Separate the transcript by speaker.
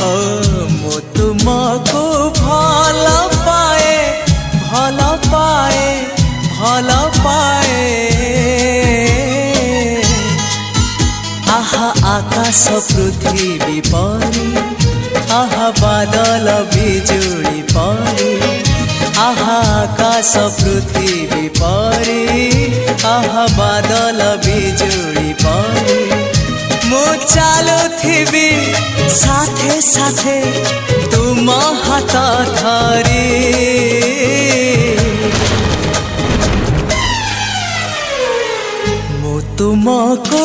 Speaker 1: ओ मु तुमको भल पाए भल पाए भल पाए आहा आकाश पृथ्वी परी आहा बादल बिजुली परी आहा आकाश पृथ्वी परी आहा बादल बिजुली परी मु चालुथिबी साथे साथे तुम हाथ धरी मु तुमको